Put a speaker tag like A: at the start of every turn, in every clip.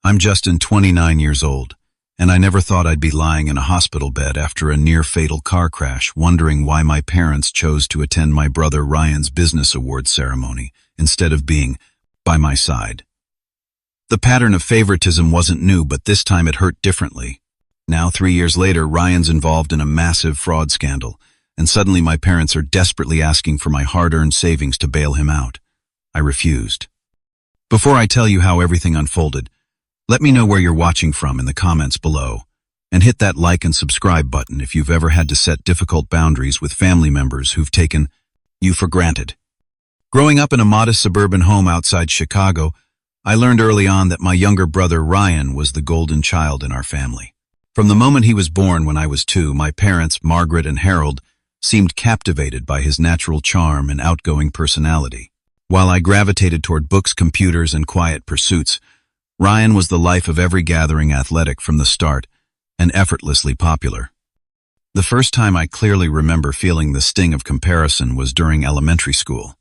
A: I'm Justin, 29 years old, and I never thought I'd be lying in a hospital bed after a near-fatal car crash, wondering why my parents chose to attend my brother Ryan's business awards ceremony instead of being by my side. The pattern of favoritism wasn't new, but this time it hurt differently. Now, 3 years later, Ryan's involved in a massive fraud scandal, and suddenly my parents are desperately asking for my hard-earned savings to bail him out. I refused. Before I tell you how everything unfolded, let me know where you're watching from in the comments below, and hit that like and subscribe button if you've ever had to set difficult boundaries with family members who've taken you for granted. Growing up in a modest suburban home outside Chicago, I learned early on that my younger brother Ryan was the golden child in our family. From the moment he was born when I was 2, my parents, Margaret and Harold, seemed captivated by his natural charm and outgoing personality. While I gravitated toward books, computers, and quiet pursuits, Ryan was the life of every gathering, athletic from the start, and effortlessly popular. The first time I clearly remember feeling the sting of comparison was during elementary school.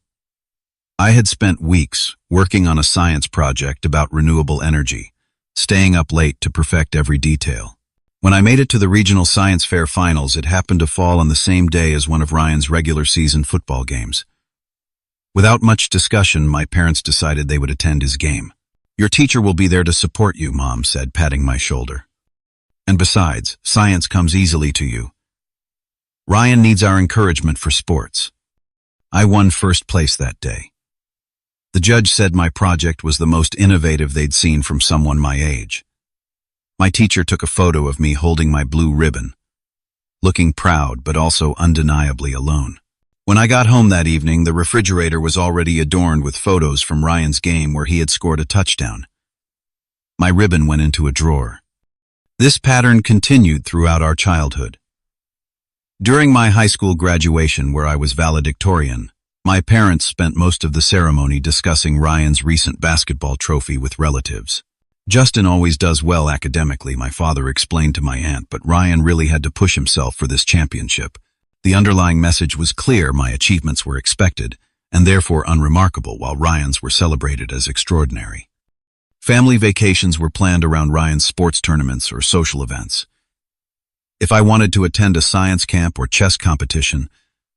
A: I had spent weeks working on a science project about renewable energy, staying up late to perfect every detail. When I made it to the regional science fair finals, it happened to fall on the same day as one of Ryan's regular season football games. Without much discussion, my parents decided they would attend his game. "Your teacher will be there to support you," Mom said, patting my shoulder. "And besides, science comes easily to you. Ryan needs our encouragement for sports." I won first place that day. The judge said my project was the most innovative they'd seen from someone my age. My teacher took a photo of me holding my blue ribbon, looking proud but also undeniably alone. When I got home that evening, the refrigerator was already adorned with photos from Ryan's game where he had scored a touchdown. My ribbon went into a drawer. This pattern continued throughout our childhood. During my high school graduation, where I was valedictorian, my parents spent most of the ceremony discussing Ryan's recent basketball trophy with relatives. "Justin always does well academically," my father explained to my aunt, "but Ryan really had to push himself for this championship." The underlying message was clear: my achievements were expected, and therefore unremarkable, while Ryan's were celebrated as extraordinary. Family vacations were planned around Ryan's sports tournaments or social events. If I wanted to attend a science camp or chess competition,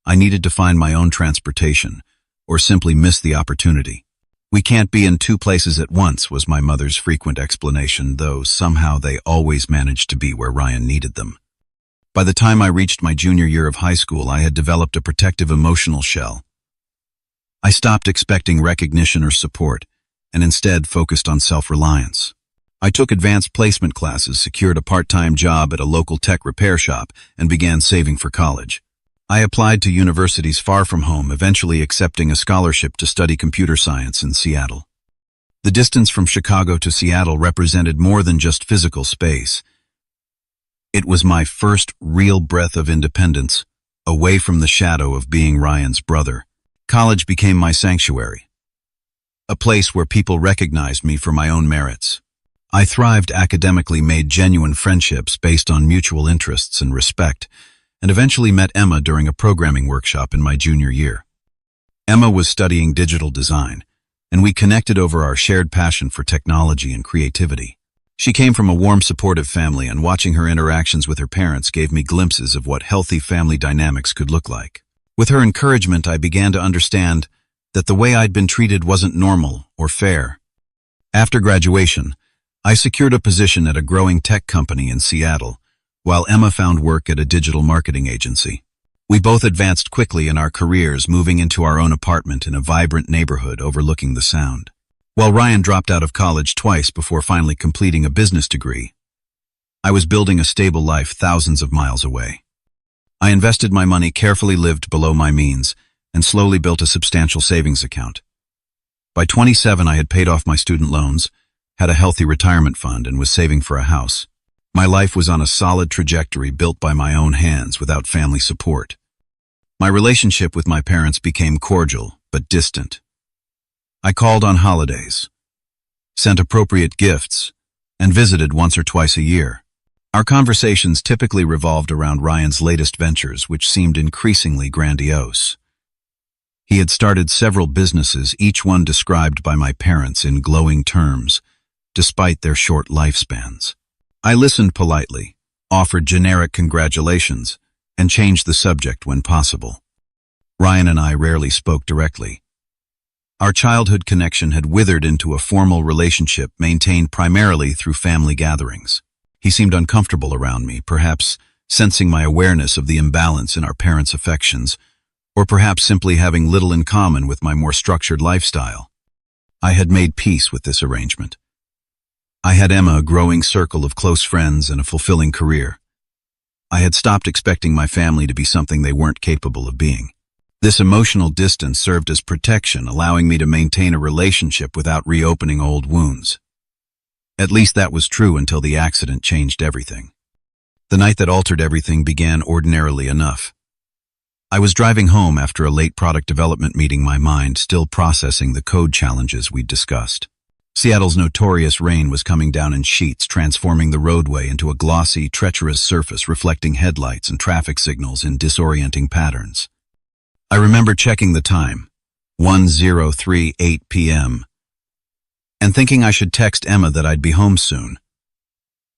A: I needed to find my own transportation, or simply miss the opportunity. "We can't be in 2 places at once," was my mother's frequent explanation, though somehow they always managed to be where Ryan needed them. By the time I reached my junior year of high school, I had developed a protective emotional shell. I stopped expecting recognition or support, and instead focused on self-reliance. I took advanced placement classes, secured a part-time job at a local tech repair shop, and began saving for college. I applied to universities far from home, eventually accepting a scholarship to study computer science in Seattle. The distance from Chicago to Seattle represented more than just physical space. It was my first real breath of independence, away from the shadow of being Ryan's brother. College became my sanctuary, a place where people recognized me for my own merits. I thrived academically, made genuine friendships based on mutual interests and respect, and eventually met Emma during a programming workshop in my junior year. Emma was studying digital design, and we connected over our shared passion for technology and creativity. She came from a warm, supportive family, and watching her interactions with her parents gave me glimpses of what healthy family dynamics could look like. With her encouragement, I began to understand that the way I'd been treated wasn't normal or fair. After graduation, I secured a position at a growing tech company in Seattle, while Emma found work at a digital marketing agency. We both advanced quickly in our careers, moving into our own apartment in a vibrant neighborhood overlooking the Sound. While Ryan dropped out of college twice before finally completing a business degree, I was building a stable life thousands of miles away. I invested my money, carefully lived below my means, and slowly built a substantial savings account. By 27, I had paid off my student loans, had a healthy retirement fund, and was saving for a house. My life was on a solid trajectory, built by my own hands without family support. My relationship with my parents became cordial but distant. I called on holidays, sent appropriate gifts, and visited once or twice a year. Our conversations typically revolved around Ryan's latest ventures, which seemed increasingly grandiose. He had started several businesses, each one described by my parents in glowing terms: despite their short lifespans. I listened politely, offered generic congratulations, and changed the subject when possible. Ryan and I rarely spoke directly. Our childhood connection had withered into a formal relationship maintained primarily through family gatherings. He seemed uncomfortable around me, perhaps sensing my awareness of the imbalance in our parents' affections, or perhaps simply having little in common with my more structured lifestyle. I had made peace with this arrangement. I had Emma, a growing circle of close friends, and a fulfilling career. I had stopped expecting my family to be something they weren't capable of being. This emotional distance served as protection, allowing me to maintain a relationship without reopening old wounds. At least that was true until the accident changed everything. The night that altered everything began ordinarily enough. I was driving home after a late product development meeting, my mind still processing the code challenges we'd discussed. Seattle's notorious rain was coming down in sheets, transforming the roadway into a glossy, treacherous surface reflecting headlights and traffic signals in disorienting patterns. I remember checking the time, 10:38 p.m., and thinking I should text Emma that I'd be home soon.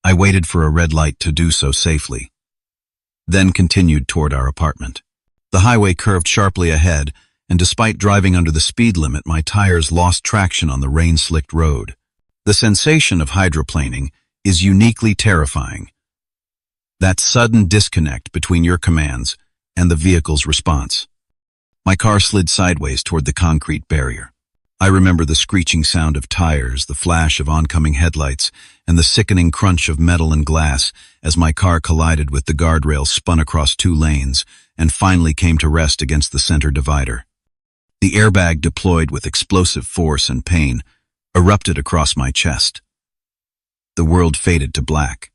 A: I waited for a red light to do so safely, then continued toward our apartment. The highway curved sharply ahead, and despite driving under the speed limit, my tires lost traction on the rain-slicked road. The sensation of hydroplaning is uniquely terrifying. That sudden disconnect between your commands and the vehicle's response. My car slid sideways toward the concrete barrier. I remember the screeching sound of tires, the flash of oncoming headlights, and the sickening crunch of metal and glass as my car collided with the guardrail, spun across 2 lanes, and finally came to rest against the center divider. The airbag, deployed with explosive force and pain, erupted across my chest. The world faded to black.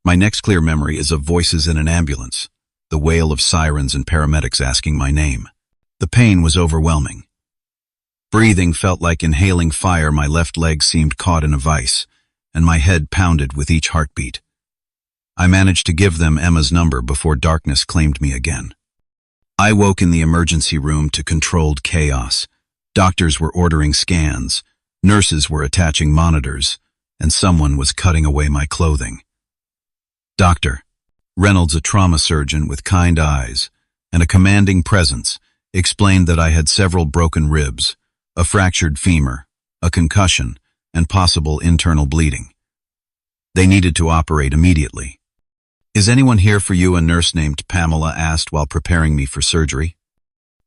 A: My next clear memory is of voices in an ambulance, the wail of sirens and paramedics asking my name. The pain was overwhelming. Breathing felt like inhaling fire, my left leg seemed caught in a vice, and my head pounded with each heartbeat. I managed to give them Emma's number before darkness claimed me again. I woke in the emergency room to controlled chaos. Doctors were ordering scans, nurses were attaching monitors, and someone was cutting away my clothing. Dr. Reynolds, a trauma surgeon with kind eyes and a commanding presence, explained that I had several broken ribs, a fractured femur, a concussion, and possible internal bleeding. They needed to operate immediately. "Is anyone here for you?" a nurse named Pamela asked while preparing me for surgery.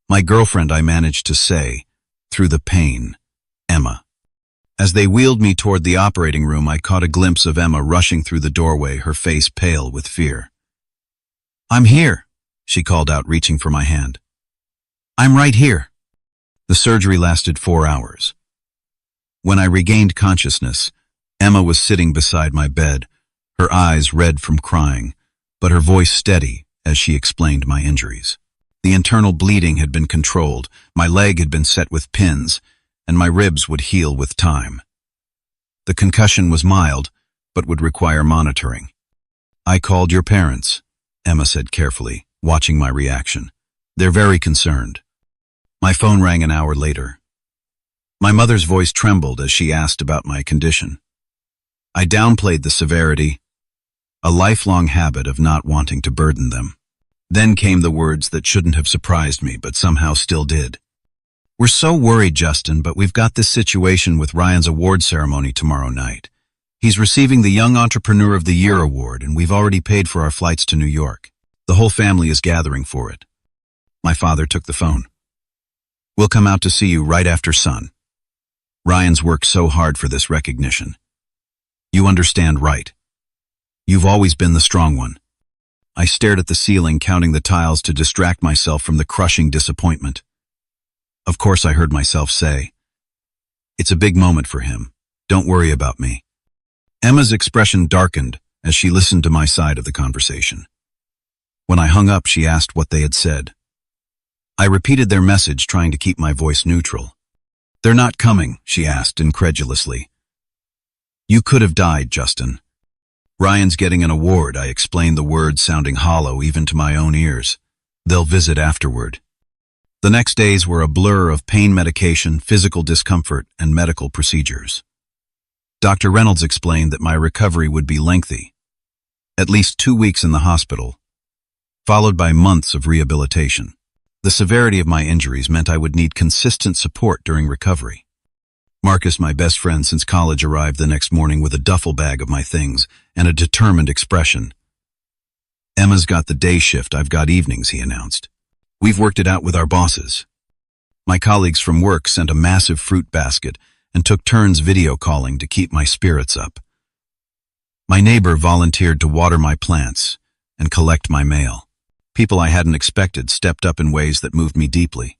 A: "My girlfriend," I managed to say, through the pain. "Emma." As they wheeled me toward the operating room, I caught a glimpse of Emma rushing through the doorway, her face pale with fear. "I'm here," she called out, reaching for my hand. "I'm right here." The surgery lasted 4 hours. When I regained consciousness, Emma was sitting beside my bed, her eyes red from crying, but her voice steady as she explained my injuries. The internal bleeding had been controlled, my leg had been set with pins, and my ribs would heal with time. The concussion was mild, but would require monitoring. "I called your parents," Emma said carefully, watching my reaction. "They're very concerned." My phone rang an hour later. My mother's voice trembled as she asked about my condition. I downplayed the severity, a lifelong habit of not wanting to burden them. Then came the words that shouldn't have surprised me, but somehow still did. "We're so worried, Justin, but we've got this situation with Ryan's award ceremony tomorrow night. He's receiving the Young Entrepreneur of the Year award, and we've already paid for our flights to New York. The whole family is gathering for it." My father took the phone. "We'll come out to see you right after, son. Ryan's worked so hard for this recognition. You understand, right? You've always been the strong one." I stared at the ceiling, counting the tiles to distract myself from the crushing disappointment. Of course, I heard myself say, "It's a big moment for him. Don't worry about me." Emma's expression darkened as she listened to my side of the conversation. When I hung up, she asked what they had said. I repeated their message, trying to keep my voice neutral. "They're not coming," she asked incredulously. "You could have died, Justin." "Ryan's getting an award," I explained, the words sounding hollow even to my own ears. "They'll visit afterward." The next days were a blur of pain medication, physical discomfort, and medical procedures. Dr. Reynolds explained that my recovery would be lengthy, at least 2 weeks in the hospital, followed by months of rehabilitation. The severity of my injuries meant I would need consistent support during recovery. Marcus, my best friend since college, arrived the next morning with a duffel bag of my things and a determined expression. "Emma's got the day shift, I've got evenings," he announced. "We've worked it out with our bosses." My colleagues from work sent a massive fruit basket and took turns video calling to keep my spirits up. My neighbor volunteered to water my plants and collect my mail. People I hadn't expected stepped up in ways that moved me deeply.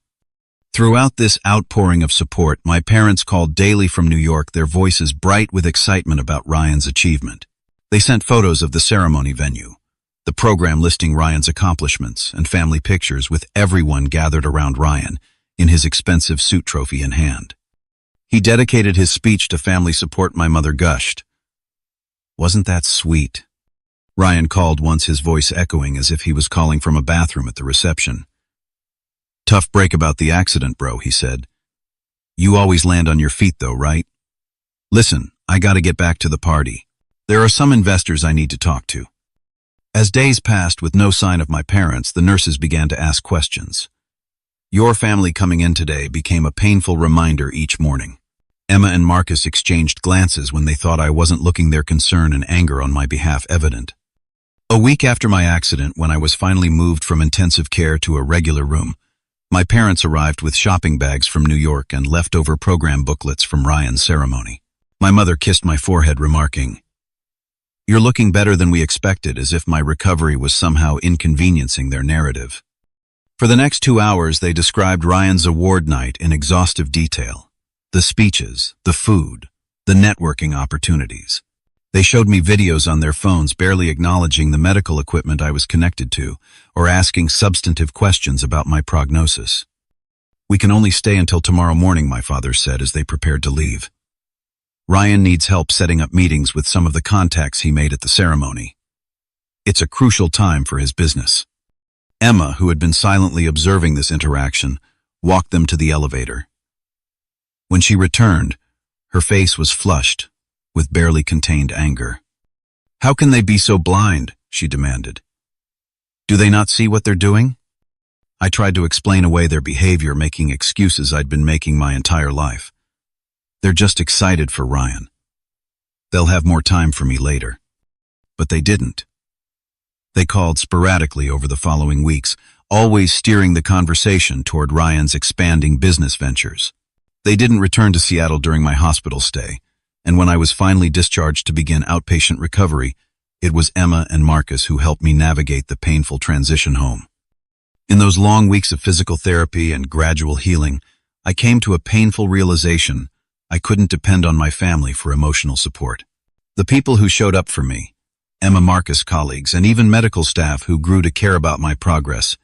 A: Throughout this outpouring of support, my parents called daily from New York, their voices bright with excitement about Ryan's achievement. They sent photos of the ceremony venue, the program listing Ryan's accomplishments, and family pictures with everyone gathered around Ryan in his expensive suit trophy in hand. He dedicated his speech to family support. My mother gushed. "Wasn't that sweet?" Ryan called once, his voice echoing as if he was calling from a bathroom at the reception. "Tough break about the accident, bro," he said. "You always land on your feet though, right? Listen, I gotta get back to the party. There are some investors I need to talk to." As days passed with no sign of my parents, the nurses began to ask questions. "Your family coming in today" became a painful reminder each morning. Emma and Marcus exchanged glances when they thought I wasn't looking, their concern and anger on my behalf evident. A week after my accident, when I was finally moved from intensive care to a regular room, my parents arrived with shopping bags from New York and leftover program booklets from Ryan's ceremony. My mother kissed my forehead, remarking, "You're looking better than we expected," as if my recovery was somehow inconveniencing their narrative. For the next 2 hours, they described Ryan's award night in exhaustive detail. The speeches, the food, the networking opportunities. They showed me videos on their phones, barely acknowledging the medical equipment I was connected to, or asking substantive questions about my prognosis. "We can only stay until tomorrow morning," my father said as they prepared to leave. "Ryan needs help setting up meetings with some of the contacts he made at the ceremony. It's a crucial time for his business." Emma, who had been silently observing this interaction, walked them to the elevator. When she returned, her face was flushed with barely contained anger. "How can they be so blind?" she demanded. "Do they not see what they're doing?" I tried to explain away their behavior, making excuses I'd been making my entire life. "They're just excited for Ryan. They'll have more time for me later." But they didn't. They called sporadically over the following weeks, always steering the conversation toward Ryan's expanding business ventures. They didn't return to Seattle during my hospital stay, and when I was finally discharged to begin outpatient recovery, it was Emma and Marcus who helped me navigate the painful transition home. In those long weeks of physical therapy and gradual healing, I came to a painful realization: I couldn't depend on my family for emotional support. The people who showed up for me, Emma, Marcus, colleagues, and even medical staff who grew to care about my progress,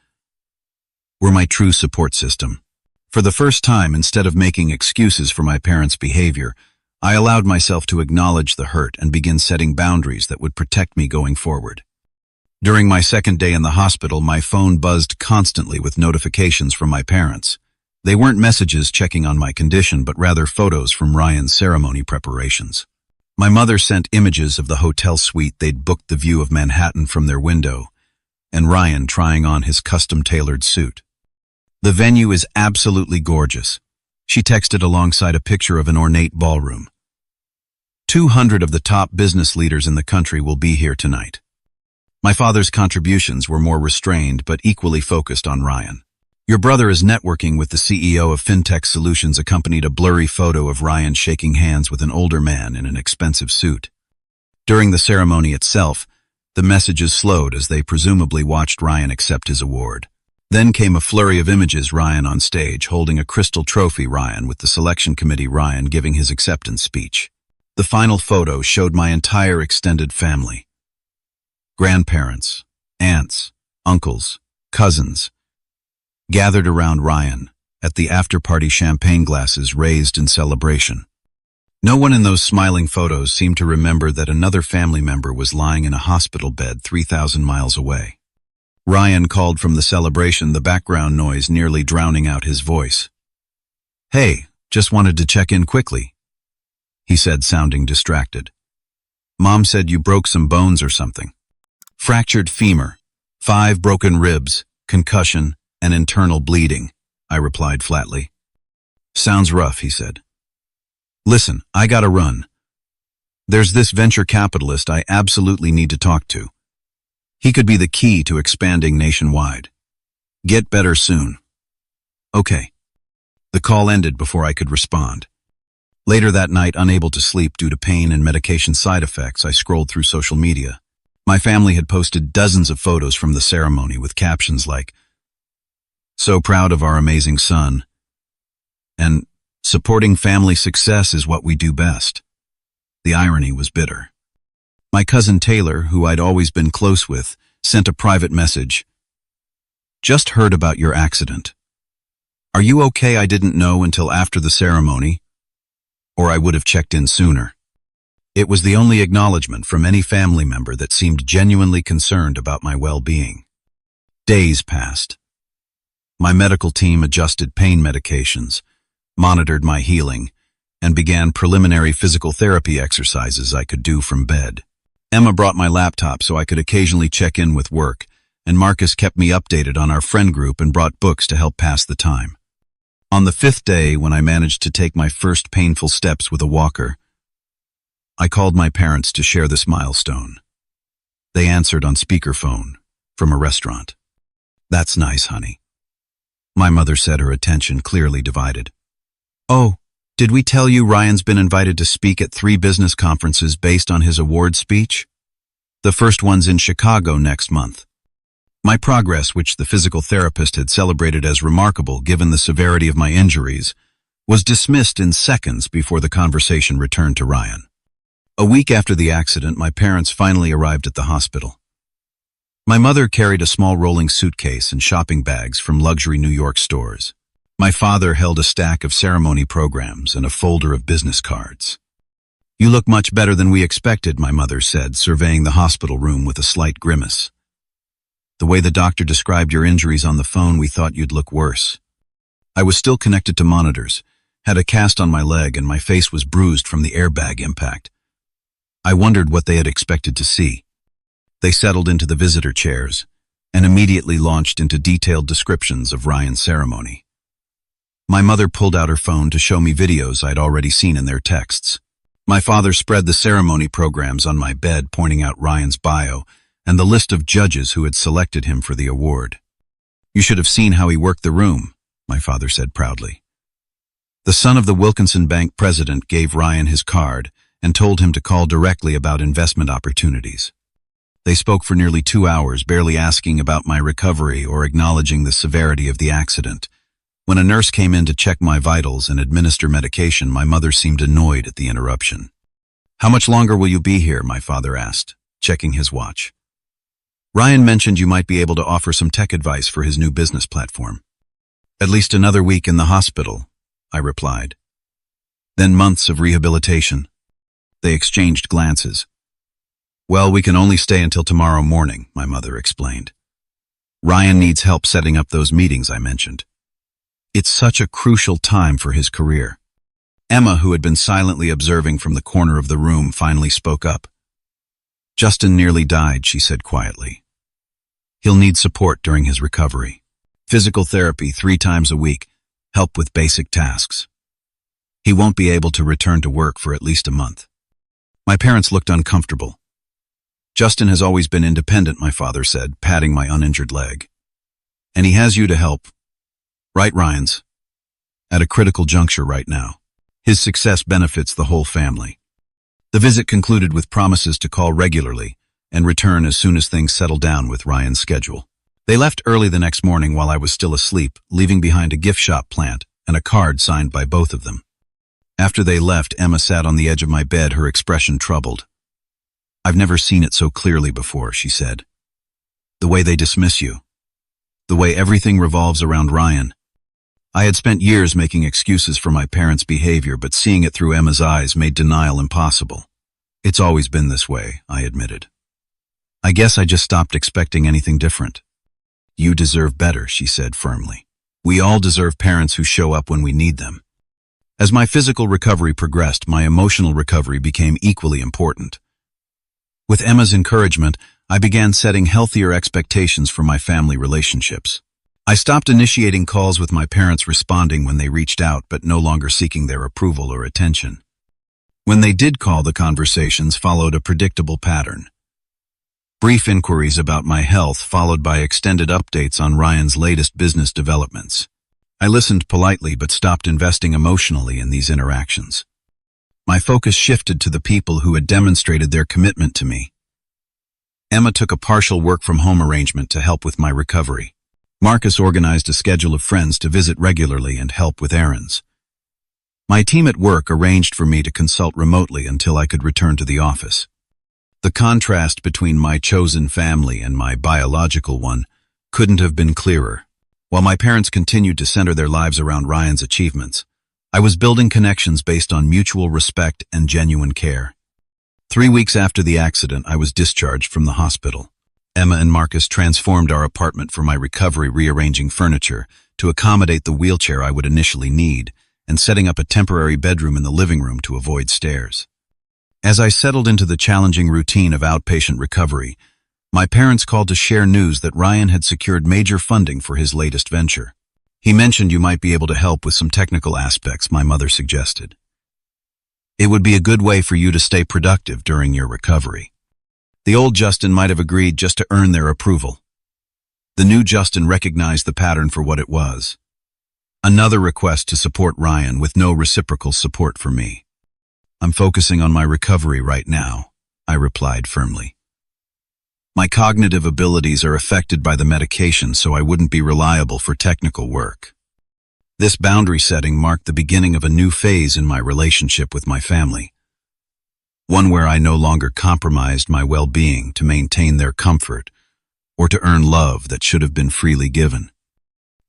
A: were my true support system. For the first time, instead of making excuses for my parents' behavior, I allowed myself to acknowledge the hurt and begin setting boundaries that would protect me going forward. During my second day in the hospital, my phone buzzed constantly with notifications from my parents. They weren't messages checking on my condition, but rather photos from Ryan's ceremony preparations. My mother sent images of the hotel suite they'd booked, the view of Manhattan from their window, and Ryan trying on his custom-tailored suit. "The venue is absolutely gorgeous," she texted alongside a picture of an ornate ballroom. 200 of the top business leaders in the country will be here tonight." My father's contributions were more restrained but equally focused on Ryan. "Your brother is networking with the CEO of FinTech Solutions," accompanied a blurry photo of Ryan shaking hands with an older man in an expensive suit. During the ceremony itself, the messages slowed as they presumably watched Ryan accept his award. Then came a flurry of images: Ryan on stage, holding a crystal trophy, Ryan with the selection committee, Ryan giving his acceptance speech. The final photo showed my entire extended family. Grandparents, aunts, uncles, cousins, gathered around Ryan at the after-party, champagne glasses raised in celebration. No one in those smiling photos seemed to remember that another family member was lying in a hospital bed 3,000 miles away. Ryan called from the celebration, the background noise nearly drowning out his voice. "Hey, just wanted to check in quickly." he said, sounding distracted. Mom said you broke some bones or something. Fractured femur, 5 broken ribs, concussion, and internal bleeding, I replied flatly. Sounds rough, he said. Listen, I gotta run. There's this venture capitalist I absolutely need to talk to. He could be the key to expanding nationwide. Get better soon. Okay. The call ended before I could respond. Later that night, unable to sleep due to pain and medication side effects, I scrolled through social media. My family had posted dozens of photos from the ceremony with captions like, "So proud of our amazing son," and "Supporting family success is what we do best." The irony was bitter. My cousin Taylor, who I'd always been close with, sent a private message. "Just heard about your accident. Are you okay? I didn't know until after the ceremony, or I would have checked in sooner." It was the only acknowledgement from any family member that seemed genuinely concerned about my well-being. Days passed. My medical team adjusted pain medications, monitored my healing, and began preliminary physical therapy exercises I could do from bed. Emma brought my laptop so I could occasionally check in with work, and Marcus kept me updated on our friend group and brought books to help pass the time. On the 5th day, when I managed to take my first painful steps with a walker, I called my parents to share this milestone. They answered on speakerphone from a restaurant. "That's nice, honey," my mother said, her attention clearly divided. "Oh, did we tell you Ryan's been invited to speak at 3 business conferences based on his award speech? The first one's in Chicago next month." My progress, which the physical therapist had celebrated as remarkable given the severity of my injuries, was dismissed in seconds before the conversation returned to Ryan. A week after the accident, my parents finally arrived at the hospital. My mother carried a small rolling suitcase and shopping bags from luxury New York stores. My father held a stack of ceremony programs and a folder of business cards. "You look much better than we expected," my mother said, surveying the hospital room with a slight grimace. "The way the doctor described your injuries on the phone, we thought you'd look worse." I was still connected to monitors, had a cast on my leg, and my face was bruised from the airbag impact. I wondered what they had expected to see. They settled into the visitor chairs and immediately launched into detailed descriptions of Ryan's ceremony. My mother pulled out her phone to show me videos I'd already seen in their texts. My father spread the ceremony programs on my bed, pointing out Ryan's bio and the list of judges who had selected him for the award. "You should have seen how he worked the room," my father said proudly. The son of the Wilkinson Bank president gave Ryan his card and told him to call directly about investment opportunities. They spoke for nearly 2 hours, barely asking about my recovery or acknowledging the severity of the accident. When a nurse came in to check my vitals and administer medication, my mother seemed annoyed at the interruption. "How much longer will you be here?" my father asked, checking his watch. "Ryan mentioned you might be able to offer some tech advice for his new business platform." "At least another week in the hospital," I replied. "Then months of rehabilitation." They exchanged glances. "Well, we can only stay until tomorrow morning," my mother explained. "Ryan needs help setting up those meetings I mentioned. It's such a crucial time for his career." Emma, who had been silently observing from the corner of the room, finally spoke up. "Justin nearly died," she said quietly. "He'll need support during his recovery. Physical therapy 3 times a week, help with basic tasks. He won't be able to return to work for at least a month." My parents looked uncomfortable. "Justin has always been independent," my father said, patting my uninjured leg. "And he has you to help. Right, Ryan's at a critical juncture right now. His success benefits the whole family." The visit concluded with promises to call regularly and return as soon as things settled down with Ryan's schedule. They left early the next morning while I was still asleep, leaving behind a gift shop plant and a card signed by both of them. After they left, Emma sat on the edge of my bed, her expression troubled. "I've never seen it so clearly before," she said. "The way they dismiss you. The way everything revolves around Ryan." I had spent years making excuses for my parents' behavior, but seeing it through Emma's eyes made denial impossible. "It's always been this way," I admitted. "I guess I just stopped expecting anything different." "You deserve better," she said firmly. "We all deserve parents who show up when we need them." As my physical recovery progressed, my emotional recovery became equally important. With Emma's encouragement, I began setting healthier expectations for my family relationships. I stopped initiating calls with my parents, responding when they reached out but no longer seeking their approval or attention. When they did call, the conversations followed a predictable pattern. Brief inquiries about my health followed by extended updates on Ryan's latest business developments. I listened politely but stopped investing emotionally in these interactions. My focus shifted to the people who had demonstrated their commitment to me. Emma took a partial work-from-home arrangement to help with my recovery. Marcus organized a schedule of friends to visit regularly and help with errands. My team at work arranged for me to consult remotely until I could return to the office. The contrast between my chosen family and my biological one couldn't have been clearer. While my parents continued to center their lives around Ryan's achievements, I was building connections based on mutual respect and genuine care. 3 weeks after the accident, I was discharged from the hospital. Emma and Marcus transformed our apartment for my recovery, rearranging furniture to accommodate the wheelchair I would initially need, and setting up a temporary bedroom in the living room to avoid stairs. As I settled into the challenging routine of outpatient recovery, my parents called to share news that Ryan had secured major funding for his latest venture. He mentioned you might be able to help with some technical aspects, my mother suggested. It would be a good way for you to stay productive during your recovery. The old Justin might have agreed just to earn their approval. The new Justin recognized the pattern for what it was. Another request to support Ryan with no reciprocal support for me. I'm focusing on my recovery right now, I replied firmly. My cognitive abilities are affected by the medication, so I wouldn't be reliable for technical work. This boundary setting marked the beginning of a new phase in my relationship with my family. One where I no longer compromised my well-being to maintain their comfort or to earn love that should have been freely given.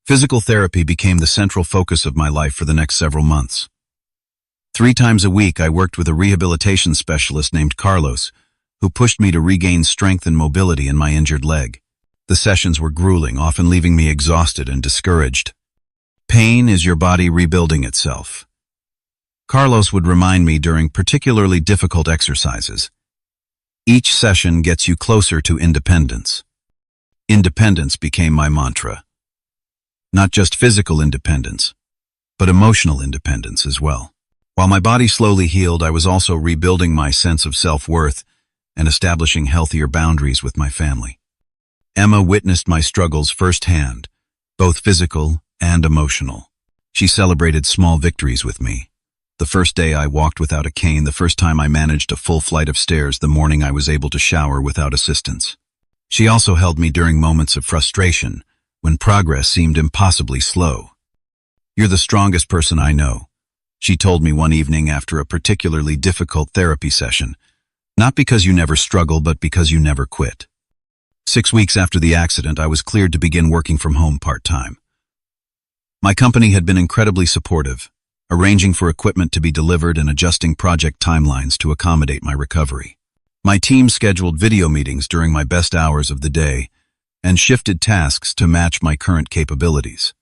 A: Physical therapy became the central focus of my life for the next several months. 3 times a week, I worked with a rehabilitation specialist named Carlos, who pushed me to regain strength and mobility in my injured leg. The sessions were grueling, often leaving me exhausted and discouraged. Pain is your body rebuilding itself. Carlos would remind me during particularly difficult exercises. Each session gets you closer to independence. Independence became my mantra. Not just physical independence, but emotional independence as well. While my body slowly healed, I was also rebuilding my sense of self-worth and establishing healthier boundaries with my family. Emma witnessed my struggles firsthand, both physical and emotional. She celebrated small victories with me. The first day I walked without a cane, the first time I managed a full flight of stairs, the morning I was able to shower without assistance. She also held me during moments of frustration, when progress seemed impossibly slow. "You're the strongest person I know," she told me one evening after a particularly difficult therapy session. "Not because you never struggle, but because you never quit." 6 weeks after the accident, I was cleared to begin working from home part-time. My company had been incredibly supportive, arranging for equipment to be delivered and adjusting project timelines to accommodate my recovery. My team scheduled video meetings during my best hours of the day and shifted tasks to match my current capabilities.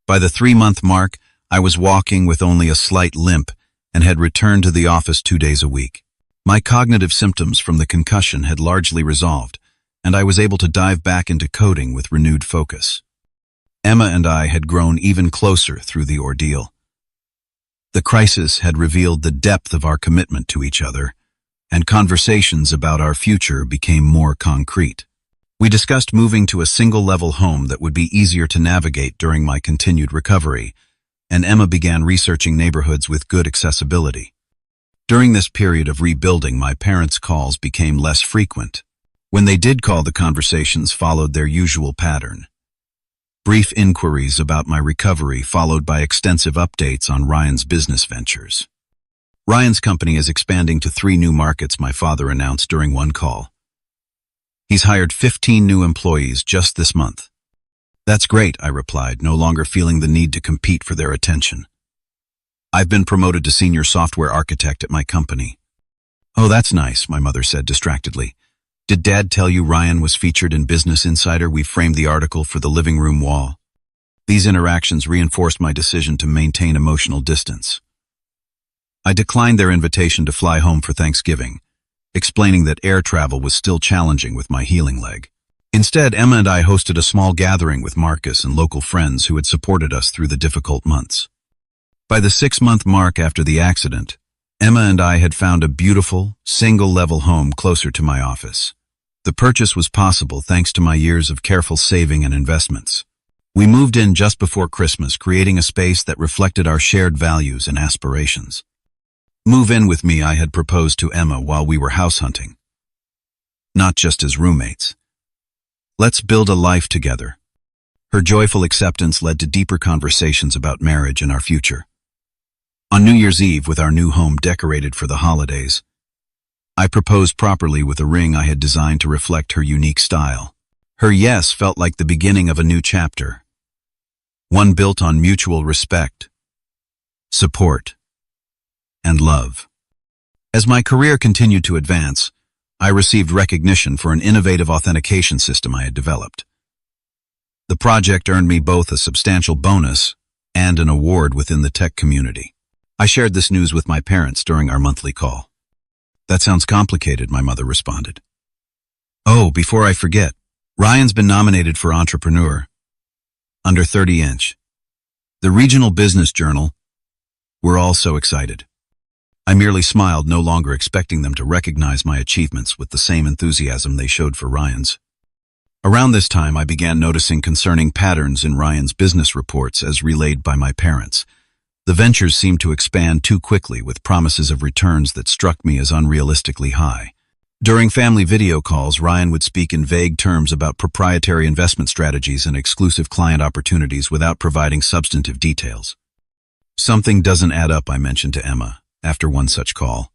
A: By the 3-month mark, I was walking with only a slight limp and had returned to the office 2 days a week. My cognitive symptoms from the concussion had largely resolved, and I was able to dive back into coding with renewed focus. Emma and I had grown even closer through the ordeal. The crisis had revealed the depth of our commitment to each other, and conversations about our future became more concrete. We discussed moving to a single-level home that would be easier to navigate during my continued recovery, and Emma began researching neighborhoods with good accessibility. During this period of rebuilding, my parents' calls became less frequent. When they did call, the conversations followed their usual pattern. Brief inquiries about my recovery followed by extensive updates on Ryan's business ventures. Ryan's company is expanding to 3 new markets, my father announced during one call. He's hired 15 new employees just this month. "That's great," I replied, no longer feeling the need to compete for their attention. "I've been promoted to senior software architect at my company." "Oh, that's nice," my mother said distractedly. "Did Dad tell you Ryan was featured in Business Insider? We framed the article for the living room wall." These interactions reinforced my decision to maintain emotional distance. I declined their invitation to fly home for Thanksgiving, explaining that air travel was still challenging with my healing leg. Instead, Emma and I hosted a small gathering with Marcus and local friends who had supported us through the difficult months. By the 6-month mark after the accident, Emma and I had found a beautiful, single-level home closer to my office. The purchase was possible thanks to my years of careful saving and investments. We moved in just before Christmas, creating a space that reflected our shared values and aspirations. "Move in with me," I had proposed to Emma while we were house hunting. Not just as roommates. Let's build a life together. Her joyful acceptance led to deeper conversations about marriage and our future. On New Year's Eve, with our new home decorated for the holidays, I proposed properly with a ring I had designed to reflect her unique style. Her yes felt like the beginning of a new chapter, one built on mutual respect, support, and love. As my career continued to advance, I received recognition for an innovative authentication system I had developed. The project earned me both a substantial bonus and an award within the tech community. I shared this news with my parents during our monthly call. "That sounds complicated," my mother responded. "Oh, before I forget, Ryan's been nominated for Entrepreneur, under 30-inch. The Regional Business Journal. We're all so excited." I merely smiled, no longer expecting them to recognize my achievements with the same enthusiasm they showed for Ryan's. Around this time, I began noticing concerning patterns in Ryan's business reports as relayed by my parents. The ventures seemed to expand too quickly, with promises of returns that struck me as unrealistically high. During family video calls, Ryan would speak in vague terms about proprietary investment strategies and exclusive client opportunities without providing substantive details. "Something doesn't add up," I mentioned to Emma after one such call.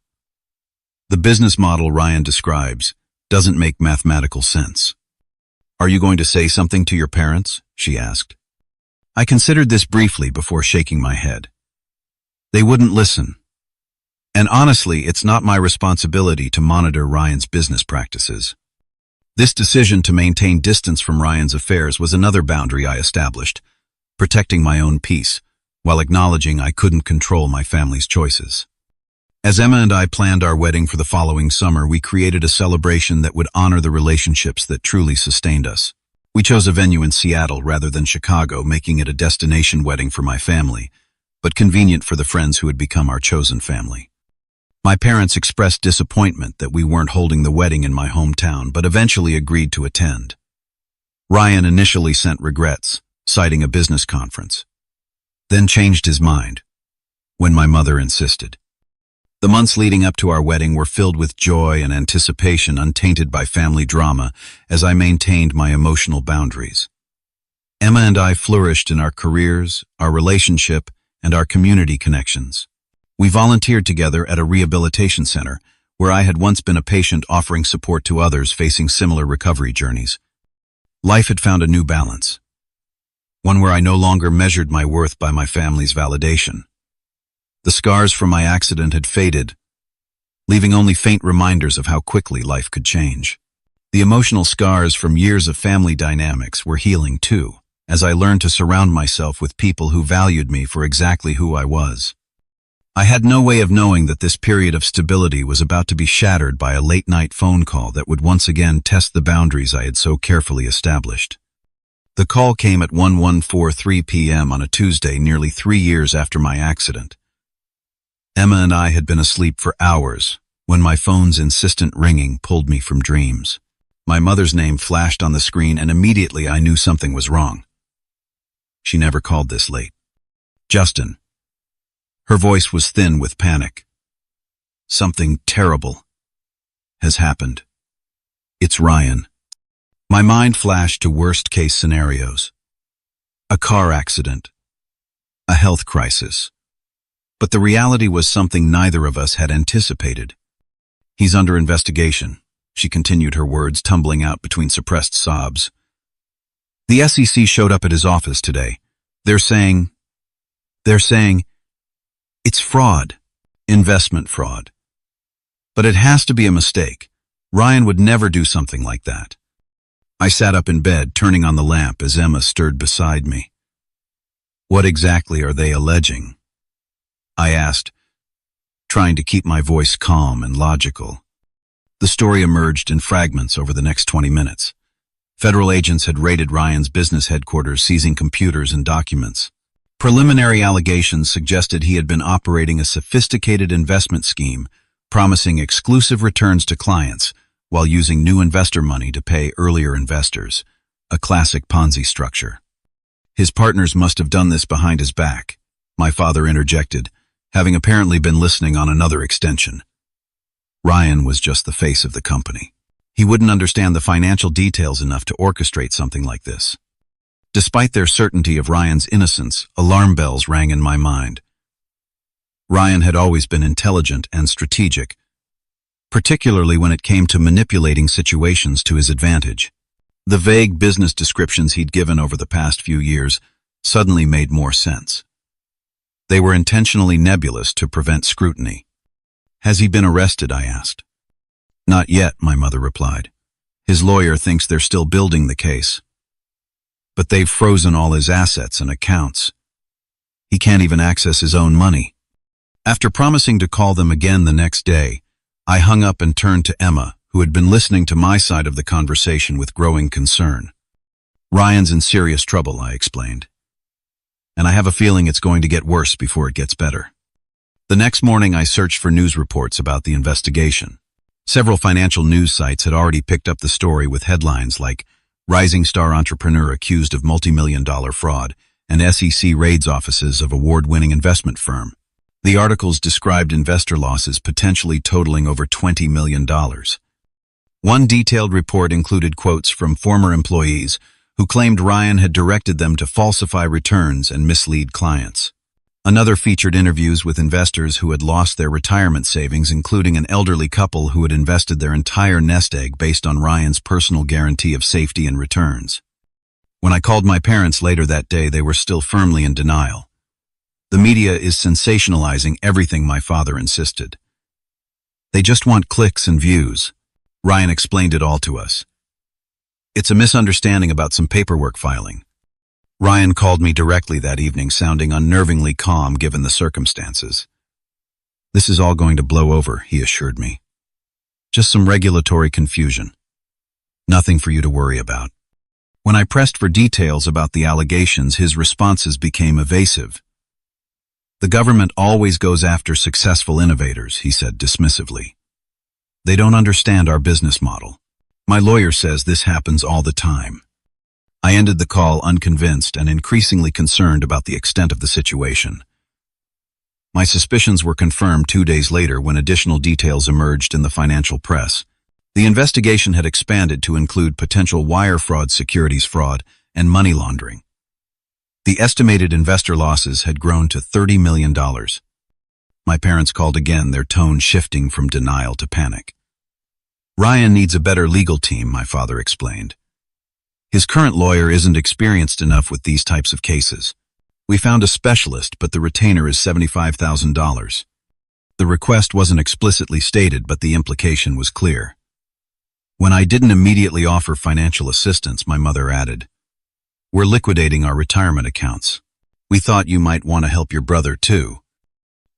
A: "The business model Ryan describes doesn't make mathematical sense." "Are you going to say something to your parents?" she asked. I considered this briefly before shaking my head. They wouldn't listen. And honestly, it's not my responsibility to monitor Ryan's business practices. This decision to maintain distance from Ryan's affairs was another boundary I established, protecting my own peace, while acknowledging I couldn't control my family's choices. As Emma and I planned our wedding for the following summer, we created a celebration that would honor the relationships that truly sustained us. We chose a venue in Seattle rather than Chicago, making it a destination wedding for my family, but convenient for the friends who had become our chosen family. My parents expressed disappointment that we weren't holding the wedding in my hometown, but eventually agreed to attend. Ryan initially sent regrets, citing a business conference, then changed his mind when my mother insisted. The months leading up to our wedding were filled with joy and anticipation, untainted by family drama, as I maintained my emotional boundaries. Emma and I flourished in our careers, our relationship, and our community connections. We volunteered together at a rehabilitation center, where I had once been a patient offering support to others facing similar recovery journeys. Life had found a new balance, one where I no longer measured my worth by my family's validation. The scars from my accident had faded, leaving only faint reminders of how quickly life could change. The emotional scars from years of family dynamics were healing too, as I learned to surround myself with people who valued me for exactly who I was. I had no way of knowing that this period of stability was about to be shattered by a late-night phone call that would once again test the boundaries I had so carefully established. The call came at 1:43 p.m. on a Tuesday, nearly 3 years after my accident. Emma and I had been asleep for hours when my phone's insistent ringing pulled me from dreams. My mother's name flashed on the screen, and immediately I knew something was wrong. She never called this late. "Justin." Her voice was thin with panic. "Something terrible has happened. It's Ryan." My mind flashed to worst-case scenarios. A car accident. A health crisis. But the reality was something neither of us had anticipated. "He's under investigation," she continued, her words tumbling out between suppressed sobs. "The SEC showed up at his office today. They're saying it's fraud, investment fraud. But it has to be a mistake. Ryan would never do something like that." I sat up in bed, turning on the lamp as Emma stirred beside me. "What exactly are they alleging?" I asked, trying to keep my voice calm and logical. The story emerged in fragments over the next 20 minutes. Federal agents had raided Ryan's business headquarters, seizing computers and documents. Preliminary allegations suggested he had been operating a sophisticated investment scheme, promising exclusive returns to clients while using new investor money to pay earlier investors, a classic Ponzi structure. His partners must have done this behind his back, my father interjected, having apparently been listening on another extension. Ryan was just the face of the company. He wouldn't understand the financial details enough to orchestrate something like this. Despite their certainty of Ryan's innocence, alarm bells rang in my mind. Ryan had always been intelligent and strategic, particularly when it came to manipulating situations to his advantage. The vague business descriptions he'd given over the past few years suddenly made more sense. They were intentionally nebulous to prevent scrutiny. "Has he been arrested?" I asked. "Not yet," my mother replied. "His lawyer thinks they're still building the case. But they've frozen all his assets and accounts. He can't even access his own money." After promising to call them again the next day, I hung up and turned to Emma, who had been listening to my side of the conversation with growing concern. "Ryan's in serious trouble," I explained. "And I have a feeling it's going to get worse before it gets better." The next morning I searched for news reports about the investigation. Several financial news sites had already picked up the story with headlines like "Rising Star Entrepreneur Accused of Multi-Million-Dollar Fraud" and "SEC Raids Offices of Award-Winning Investment Firm." The articles described investor losses potentially totaling over $20 million. One detailed report included quotes from former employees who claimed Ryan had directed them to falsify returns and mislead clients. Another featured interviews with investors who had lost their retirement savings, including an elderly couple who had invested their entire nest egg based on Ryan's personal guarantee of safety and returns. When I called my parents later that day, they were still firmly in denial. "The media is sensationalizing everything," my father insisted. "They just want clicks and views." Ryan explained it all to us. "It's a misunderstanding about some paperwork filing." Ryan called me directly that evening, sounding unnervingly calm given the circumstances. "This is all going to blow over," he assured me. "Just some regulatory confusion. Nothing for you to worry about." When I pressed for details about the allegations, his responses became evasive. "The government always goes after successful innovators," he said dismissively. "They don't understand our business model. My lawyer says this happens all the time." I ended the call unconvinced and increasingly concerned about the extent of the situation. My suspicions were confirmed 2 days later when additional details emerged in the financial press. The investigation had expanded to include potential wire fraud, securities fraud, and money laundering. The estimated investor losses had grown to $30 million. My parents called again, their tone shifting from denial to panic. "Ryan needs a better legal team," my father explained. "His current lawyer isn't experienced enough with these types of cases. We found a specialist, but the retainer is $75,000. The request wasn't explicitly stated, but the implication was clear. When I didn't immediately offer financial assistance, my mother added, "We're liquidating our retirement accounts. We thought you might want to help your brother too."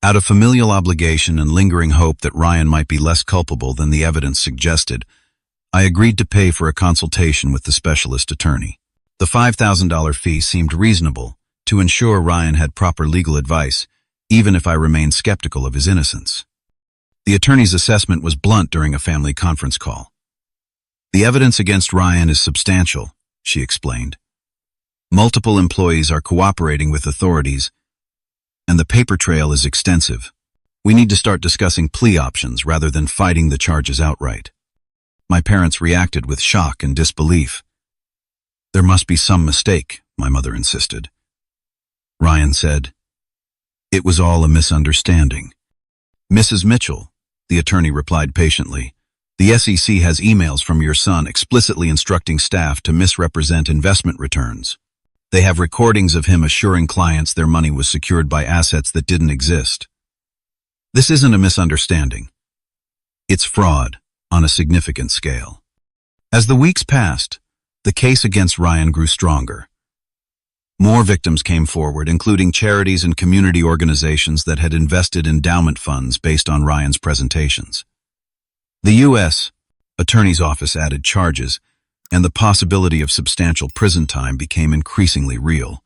A: Out of familial obligation and lingering hope that Ryan might be less culpable than the evidence suggested, I agreed to pay for a consultation with the specialist attorney. The $5,000 fee seemed reasonable to ensure Ryan had proper legal advice, even if I remained skeptical of his innocence. The attorney's assessment was blunt during a family conference call. "The evidence against Ryan is substantial," she explained. "Multiple employees are cooperating with authorities, and the paper trail is extensive. We need to start discussing plea options rather than fighting the charges outright." My parents reacted with shock and disbelief. "There must be some mistake," my mother insisted. Ryan said, "It was all a misunderstanding." "Mrs. Mitchell," the attorney replied patiently, "the SEC has emails from your son explicitly instructing staff to misrepresent investment returns. They have recordings of him assuring clients their money was secured by assets that didn't exist. This isn't a misunderstanding. It's fraud on a significant scale." As the weeks passed, the case against Ryan grew stronger. More victims came forward, including charities and community organizations that had invested endowment funds based on Ryan's presentations. The U.S. Attorney's Office added charges, and the possibility of substantial prison time became increasingly real.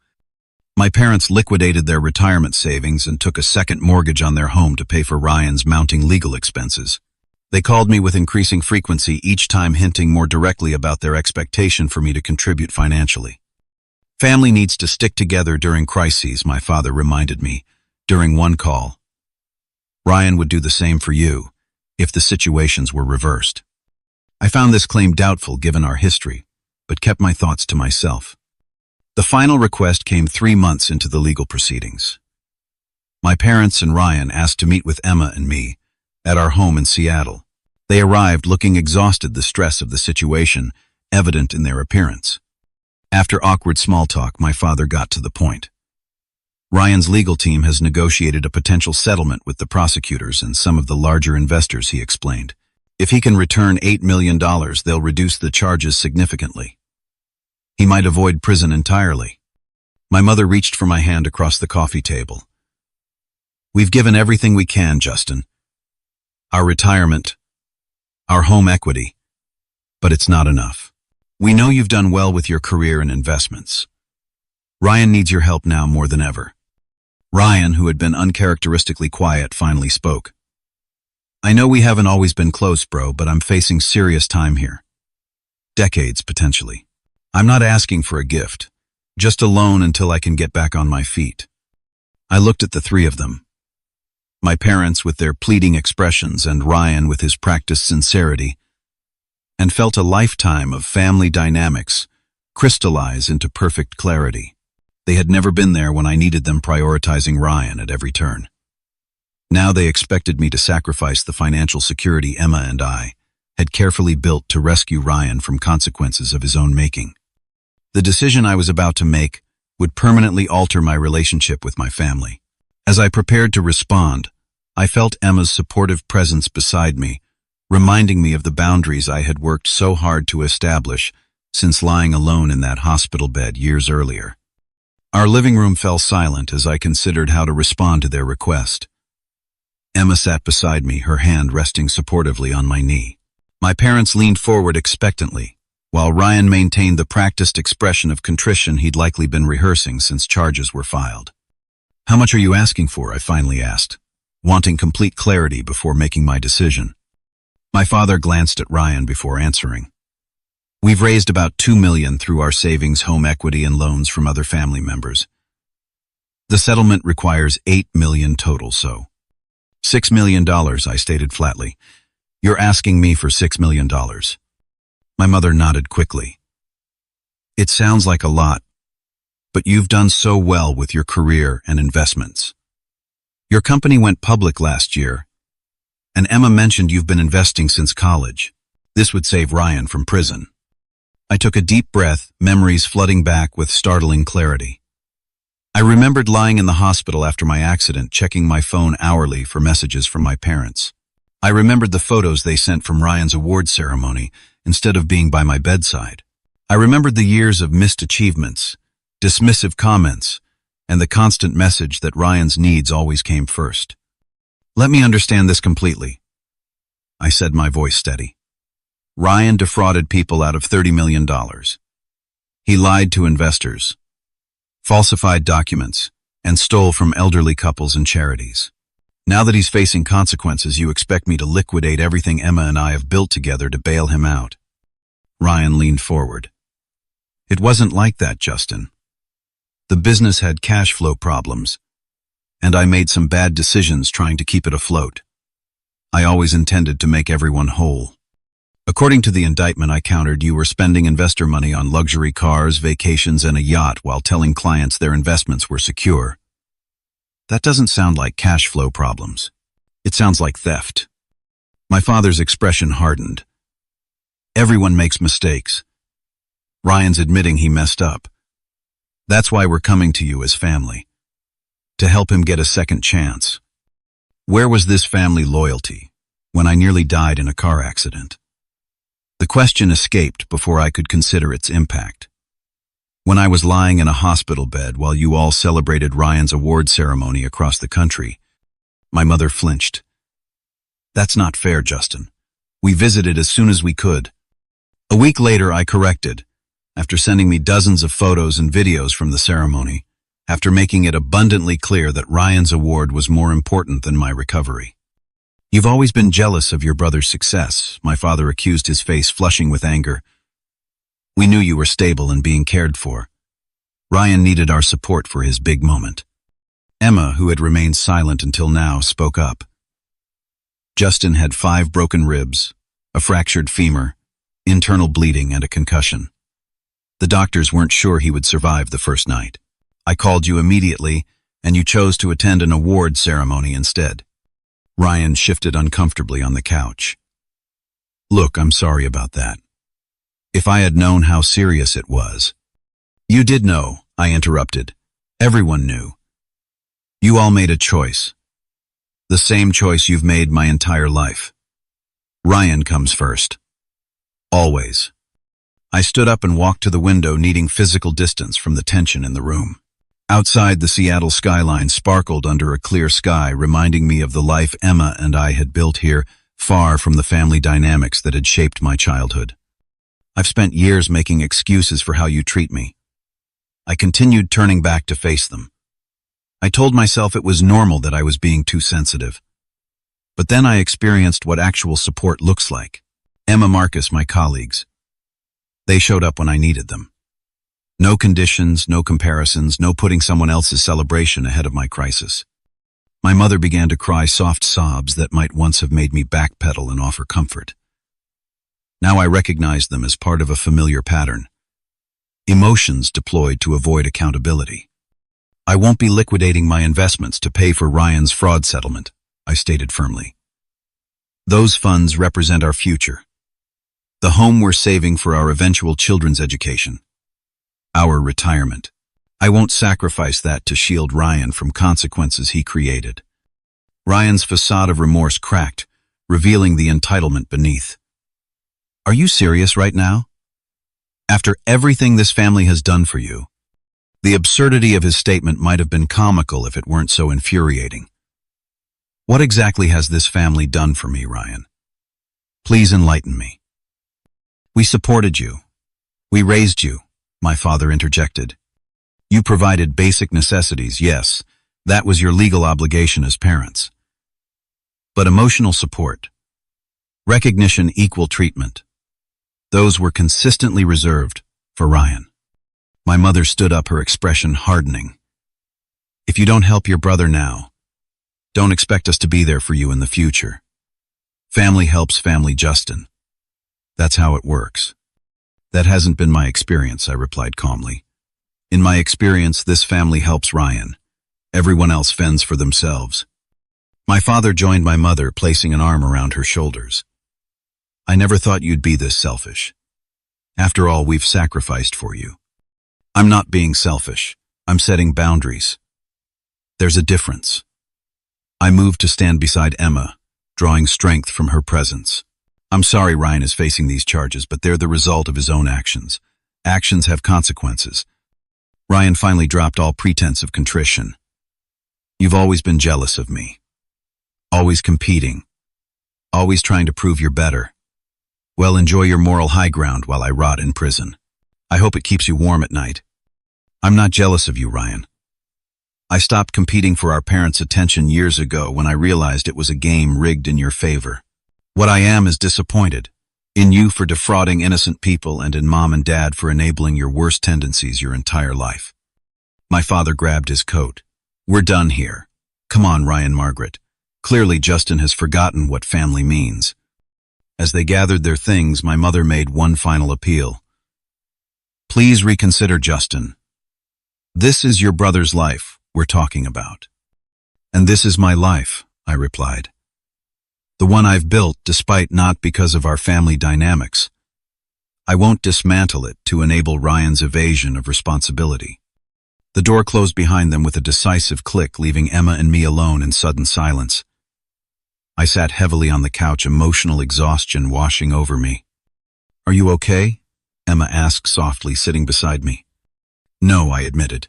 A: My parents liquidated their retirement savings and took a second mortgage on their home to pay for Ryan's mounting legal expenses. They called me with increasing frequency, each time hinting more directly about their expectation for me to contribute financially. Family needs to stick together during crises, my father reminded me during one call. Ryan would do the same for you if the situations were reversed. I found this claim doubtful given our history, but kept my thoughts to myself. The final request came 3 months into the legal proceedings. My parents and Ryan asked to meet with Emma and me at our home in Seattle. They arrived looking exhausted, the stress of the situation evident in their appearance. After awkward small talk, my father got to the point. Ryan's legal team has negotiated a potential settlement with the prosecutors and some of the larger investors, he explained. If he can return $8 million, they'll reduce the charges significantly. He might avoid prison entirely. My mother reached for my hand across the coffee table. We've given everything we can, Justin. Our retirement, our home equity, but it's not enough. We know you've done well with your career and investments. Ryan needs your help now more than ever. Ryan, who had been uncharacteristically quiet, finally spoke. I know we haven't always been close, bro, but I'm facing serious time here. Decades, potentially. I'm not asking for a gift, just a loan until I can get back on my feet. I looked at the three of them. My parents with their pleading expressions and Ryan with his practiced sincerity, and felt a lifetime of family dynamics crystallize into perfect clarity. They had never been there when I needed them, prioritizing Ryan at every turn. Now they expected me to sacrifice the financial security Emma and I had carefully built to rescue Ryan from consequences of his own making. The decision I was about to make would permanently alter my relationship with my family. As I prepared to respond, I felt Emma's supportive presence beside me, reminding me of the boundaries I had worked so hard to establish since lying alone in that hospital bed years earlier. Our living room fell silent as I considered how to respond to their request. Emma sat beside me, her hand resting supportively on my knee. My parents leaned forward expectantly, while Ryan maintained the practiced expression of contrition he'd likely been rehearsing since charges were filed. How much are you asking for? I finally asked, wanting complete clarity before making my decision. My father glanced at Ryan before answering. We've raised about $2 million through our savings, home equity, and loans from other family members. The settlement requires $8 million total, so $6 million, I stated flatly. You're asking me for $6 million. My mother nodded quickly. It sounds like a lot, but you've done so well with your career and investments. Your company went public last year, and Emma mentioned you've been investing since college. This would save Ryan from prison. I took a deep breath, memories flooding back with startling clarity. I remembered lying in the hospital after my accident, checking my phone hourly for messages from my parents. I remembered the photos they sent from Ryan's award ceremony instead of being by my bedside. I remembered the years of missed achievements, dismissive comments, and the constant message that Ryan's needs always came first. Let me understand this completely, I said, my voice steady. Ryan defrauded people out of $30 million. He lied to investors, falsified documents, and stole from elderly couples and charities. Now that he's facing consequences, you expect me to liquidate everything Emma and I have built together to bail him out. Ryan leaned forward. It wasn't like that, Justin. The business had cash flow problems, and I made some bad decisions trying to keep it afloat. I always intended to make everyone whole. According to the indictment I countered, you were spending investor money on luxury cars, vacations, and a yacht while telling clients their investments were secure. That doesn't sound like cash flow problems. It sounds like theft. My father's expression hardened. Everyone makes mistakes. Ryan's admitting he messed up. That's why we're coming to you as family, to help him get a second chance. Where was this family loyalty when I nearly died in a car accident? The question escaped before I could consider its impact. When I was lying in a hospital bed while you all celebrated Ryan's award ceremony across the country, my mother flinched. That's not fair, Justin. We visited as soon as we could. A week later, I corrected, after sending me dozens of photos and videos from the ceremony, after making it abundantly clear that Ryan's award was more important than my recovery. You've always been jealous of your brother's success, my father accused, his face flushing with anger. We knew you were stable and being cared for. Ryan needed our support for his big moment. Emma, who had remained silent until now, spoke up. Justin had 5 broken ribs, a fractured femur, internal bleeding, and a concussion. The doctors weren't sure he would survive the first night. I called you immediately, and you chose to attend an award ceremony instead. Ryan shifted uncomfortably on the couch. Look, I'm sorry about that. If I had known how serious it was. You did know, I interrupted. Everyone knew. You all made a choice. The same choice you've made my entire life. Ryan comes first. Always. I stood up and walked to the window, needing physical distance from the tension in the room. Outside, the Seattle skyline sparkled under a clear sky, reminding me of the life Emma and I had built here, far from the family dynamics that had shaped my childhood. I've spent years making excuses for how you treat me. I continued turning back to face them. I told myself it was normal that I was being too sensitive. But then I experienced what actual support looks like. Emma, Marcus, my colleagues. They showed up when I needed them. No conditions, no comparisons, no putting someone else's celebration ahead of my crisis. My mother began to cry soft sobs that might once have made me backpedal and offer comfort. Now I recognized them as part of a familiar pattern. Emotions deployed to avoid accountability. I won't be liquidating my investments to pay for Ryan's fraud settlement, I stated firmly. Those funds represent our future. The home we're saving for our eventual children's education. Our retirement. I won't sacrifice that to shield Ryan from consequences he created. Ryan's facade of remorse cracked, revealing the entitlement beneath. Are you serious right now? After everything this family has done for you, the absurdity of his statement might have been comical if it weren't so infuriating. What exactly has this family done for me, Ryan? Please enlighten me. We supported you. We raised you, my father interjected. You provided basic necessities, yes, that was your legal obligation as parents. But emotional support, recognition, equal treatment, those were consistently reserved for Ryan. My mother stood up, her expression hardening. If you don't help your brother now, don't expect us to be there for you in the future. Family helps family, Justin. That's how it works. That hasn't been my experience, I replied calmly. In my experience, this family helps Ryan. Everyone else fends for themselves. My father joined my mother, placing an arm around her shoulders. I never thought you'd be this selfish. After all, we've sacrificed for you. I'm not being selfish. I'm setting boundaries. There's a difference. I moved to stand beside Emma, drawing strength from her presence. I'm sorry Ryan is facing these charges, but they're the result of his own actions. Actions have consequences. Ryan finally dropped all pretense of contrition. You've always been jealous of me. Always competing. Always trying to prove you're better. Well, enjoy your moral high ground while I rot in prison. I hope it keeps you warm at night. I'm not jealous of you, Ryan. I stopped competing for our parents' attention years ago when I realized it was a game rigged in your favor. What I am is disappointed. In you for defrauding innocent people, and in Mom and Dad for enabling your worst tendencies your entire life. My father grabbed his coat. We're done here. Come on, Ryan, Margaret. Clearly Justin has forgotten what family means. As they gathered their things, my mother made one final appeal. Please reconsider, Justin. This is your brother's life we're talking about. And this is my life, I replied. The one I've built despite not because of our family dynamics. I won't dismantle it to enable Ryan's evasion of responsibility. The door closed behind them with a decisive click, leaving Emma and me alone in sudden silence. I sat heavily on the couch, emotional exhaustion washing over me. Are you okay? Emma asked softly, sitting beside me. No, I admitted.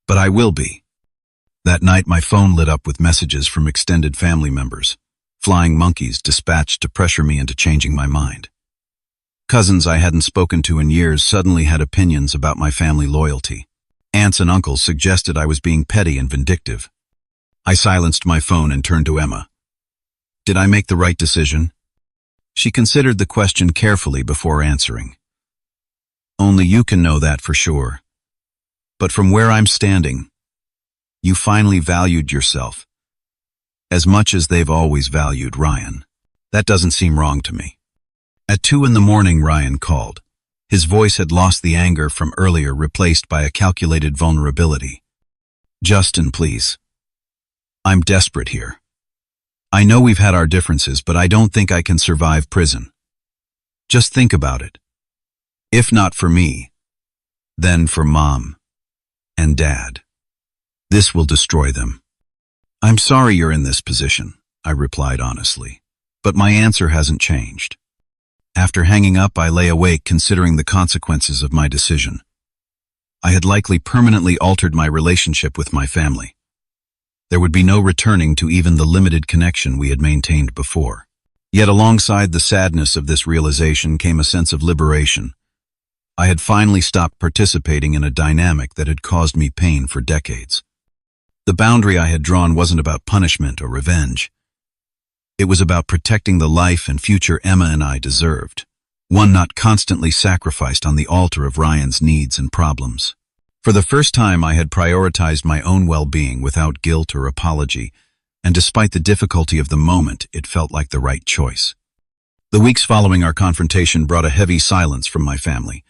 A: But I will be. That night my phone lit up with messages from extended family members, flying monkeys dispatched to pressure me into changing my mind. Cousins I hadn't spoken to in years suddenly had opinions about my family loyalty. Aunts and uncles suggested I was being petty and vindictive. I silenced my phone and turned to Emma. Did I make the right decision? She considered the question carefully before answering. Only you can know that for sure. But from where I'm standing, you finally valued yourself, as much as they've always valued Ryan. That doesn't seem wrong to me. At 2 a.m, Ryan called. His voice had lost the anger from earlier, replaced by a calculated vulnerability. Justin, please. I'm desperate here. I know we've had our differences, but I don't think I can survive prison. Just think about it. If not for me, then for Mom and Dad. This will destroy them. I'm sorry you're in this position, I replied honestly, but my answer hasn't changed. After hanging up, I lay awake considering the consequences of my decision. I had likely permanently altered my relationship with my family. There would be no returning to even the limited connection we had maintained before. Yet alongside the sadness of this realization came a sense of liberation. I had finally stopped participating in a dynamic that had caused me pain for decades. The boundary I had drawn wasn't about punishment or revenge. It was about protecting the life and future Emma and I deserved, one not constantly sacrificed on the altar of Ryan's needs and problems. For the first time, I had prioritized my own well-being without guilt or apology, and despite the difficulty of the moment, it felt like the right choice. The weeks following our confrontation brought a heavy silence from my family.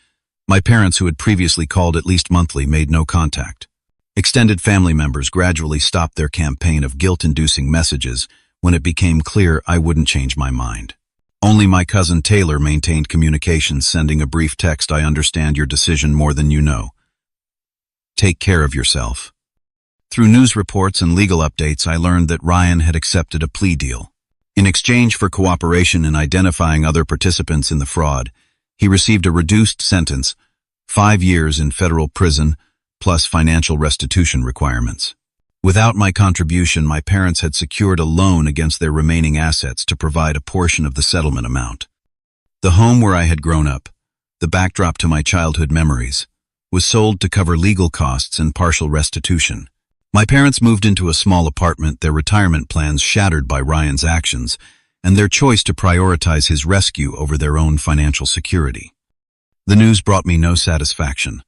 A: My parents, who had previously called at least monthly, made no contact. Extended family members gradually stopped their campaign of guilt-inducing messages when it became clear I wouldn't change my mind. Only my cousin Taylor maintained communication, sending a brief text, "I understand your decision more than you know. Take care of yourself." Through news reports and legal updates, I learned that Ryan had accepted a plea deal. In exchange for cooperation in identifying other participants in the fraud, he received a reduced sentence, 5 years in federal prison, plus financial restitution requirements. Without my contribution, my parents had secured a loan against their remaining assets to provide a portion of the settlement amount. The home where I had grown up, the backdrop to my childhood memories, was sold to cover legal costs and partial restitution. My parents moved into a small apartment, their retirement plans shattered by Ryan's actions, and their choice to prioritize his rescue over their own financial security. The news brought me no satisfaction,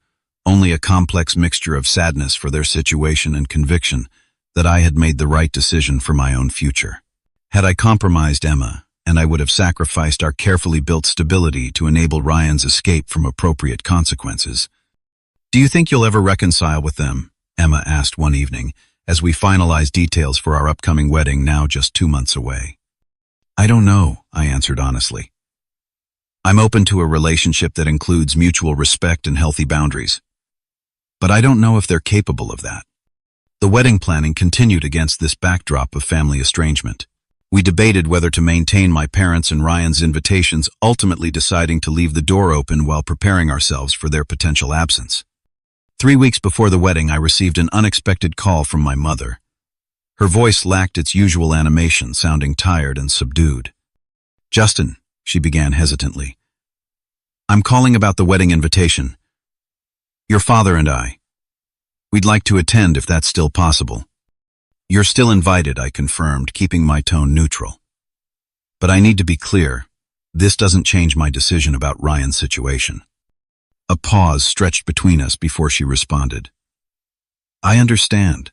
A: only a complex mixture of sadness for their situation and conviction that I had made the right decision for my own future. Had I compromised Emma, and I would have sacrificed our carefully built stability to enable Ryan's escape from appropriate consequences. "Do you think you'll ever reconcile with them?" Emma asked one evening, as we finalized details for our upcoming wedding, now just 2 months away. "I don't know," I answered honestly. "I'm open to a relationship that includes mutual respect and healthy boundaries. But I don't know if they're capable of that." The wedding planning continued against this backdrop of family estrangement. We debated whether to maintain my parents' and Ryan's invitations, ultimately deciding to leave the door open while preparing ourselves for their potential absence. 3 weeks before the wedding, I received an unexpected call from my mother. Her voice lacked its usual animation, sounding tired and subdued. "Justin," she began hesitantly, "I'm calling about the wedding invitation. Your father and I. We'd like to attend if that's still possible." "You're still invited," I confirmed, keeping my tone neutral. "But I need to be clear, this doesn't change my decision about Ryan's situation." A pause stretched between us before she responded. "I understand.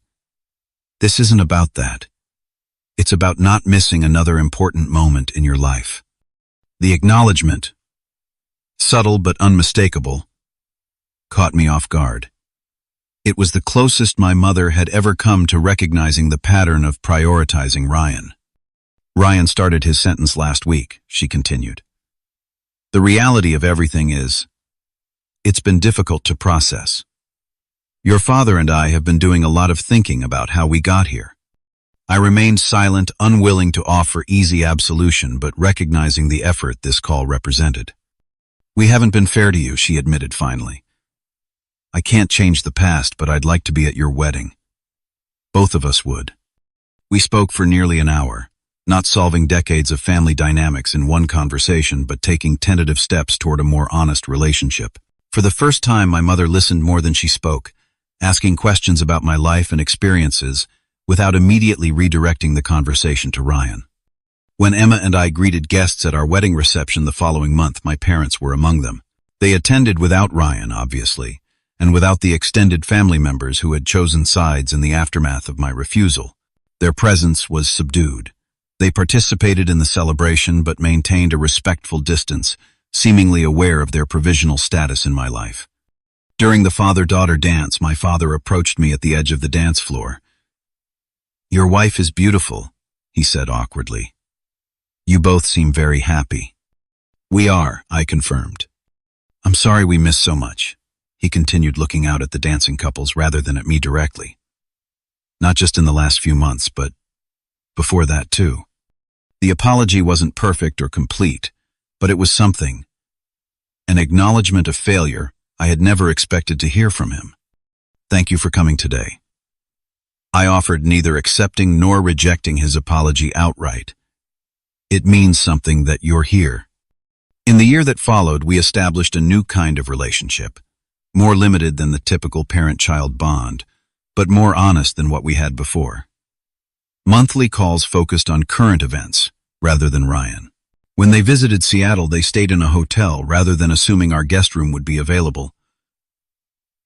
A: This isn't about that. It's about not missing another important moment in your life." The acknowledgement, subtle but unmistakable, caught me off guard. It was the closest my mother had ever come to recognizing the pattern of prioritizing Ryan. "Ryan started his sentence last week," she continued. "The reality of everything is, it's been difficult to process. Your father and I have been doing a lot of thinking about how we got here." I remained silent, unwilling to offer easy absolution, but recognizing the effort this call represented. "We haven't been fair to you," she admitted finally. I can't change the past, but I'd like to be at your wedding. Both of us would. We spoke for nearly an hour, not solving decades of family dynamics in one conversation, but taking tentative steps toward a more honest relationship. For the first time, my mother listened more than she spoke, asking questions about my life and experiences without immediately redirecting the conversation to Ryan. When Emma and I greeted guests at our wedding reception the following month, my parents were among them. They attended without Ryan, obviously, and without the extended family members who had chosen sides in the aftermath of my refusal. Their presence was subdued. They participated in the celebration but maintained a respectful distance, seemingly aware of their provisional status in my life. During the father-daughter dance, my father approached me at the edge of the dance floor. "Your wife is beautiful," he said awkwardly. "You both seem very happy." "We are," I confirmed. "I'm sorry we missed so much," he continued, looking out at the dancing couples rather than at me directly. "Not just in the last few months, but before that too." The apology wasn't perfect or complete, but it was something. An acknowledgement of failure I had never expected to hear from him. "Thank you for coming today." I offered, neither accepting nor rejecting his apology outright. "It means something that you're here." In the year that followed, we established a new kind of relationship, more limited than the typical parent-child bond, but more honest than what we had before. Monthly calls focused on current events rather than Ryan. When they visited Seattle, they stayed in a hotel rather than assuming our guest room would be available.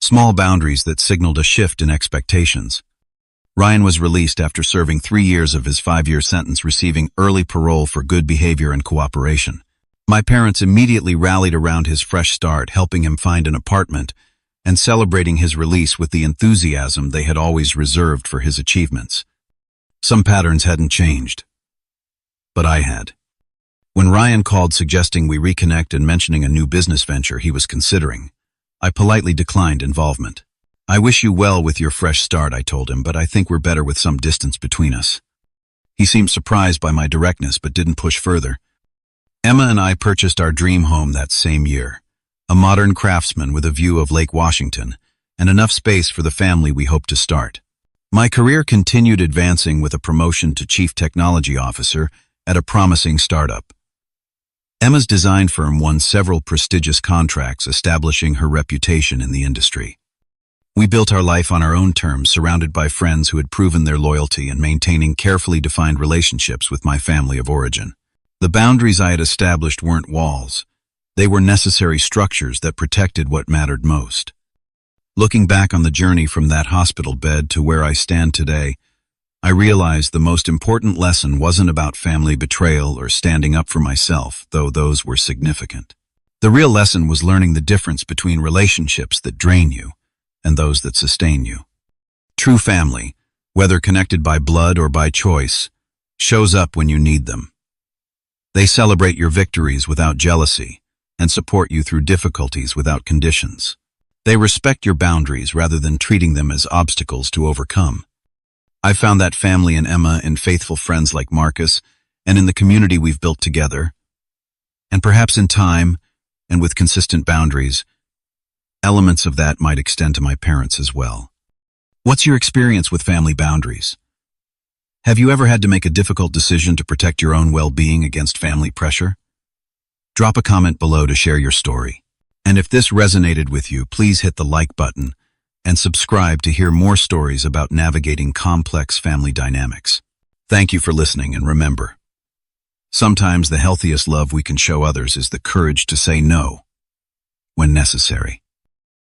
A: Small boundaries that signaled a shift in expectations. Ryan was released after serving 3 years of his 5-year sentence, receiving early parole for good behavior and cooperation. My parents immediately rallied around his fresh start, helping him find an apartment and celebrating his release with the enthusiasm they had always reserved for his achievements. Some patterns hadn't changed, but I had. When Ryan called suggesting we reconnect and mentioning a new business venture he was considering, I politely declined involvement. "I wish you well with your fresh start," I told him, "but I think we're better with some distance between us." He seemed surprised by my directness but didn't push further. Emma and I purchased our dream home that same year, a modern craftsman with a view of Lake Washington and enough space for the family we hoped to start. My career continued advancing with a promotion to Chief Technology Officer at a promising startup. Emma's design firm won several prestigious contracts, establishing her reputation in the industry. We built our life on our own terms, surrounded by friends who had proven their loyalty and maintaining carefully defined relationships with my family of origin. The boundaries I had established weren't walls. They were necessary structures that protected what mattered most. Looking back on the journey from that hospital bed to where I stand today, I realized the most important lesson wasn't about family betrayal or standing up for myself, though those were significant. The real lesson was learning the difference between relationships that drain you and those that sustain you. True family, whether connected by blood or by choice, shows up when you need them. They celebrate your victories without jealousy and support you through difficulties without conditions. They respect your boundaries rather than treating them as obstacles to overcome. I found that family in Emma and faithful friends like Marcus, and in the community we've built together. And perhaps in time, and with consistent boundaries, elements of that might extend to my parents as well. What's your experience with family boundaries? Have you ever had to make a difficult decision to protect your own well-being against family pressure? Drop a comment below to share your story. And if this resonated with you, please hit the like button and subscribe to hear more stories about navigating complex family dynamics. Thank you for listening, and remember, sometimes the healthiest love we can show others is the courage to say no when necessary.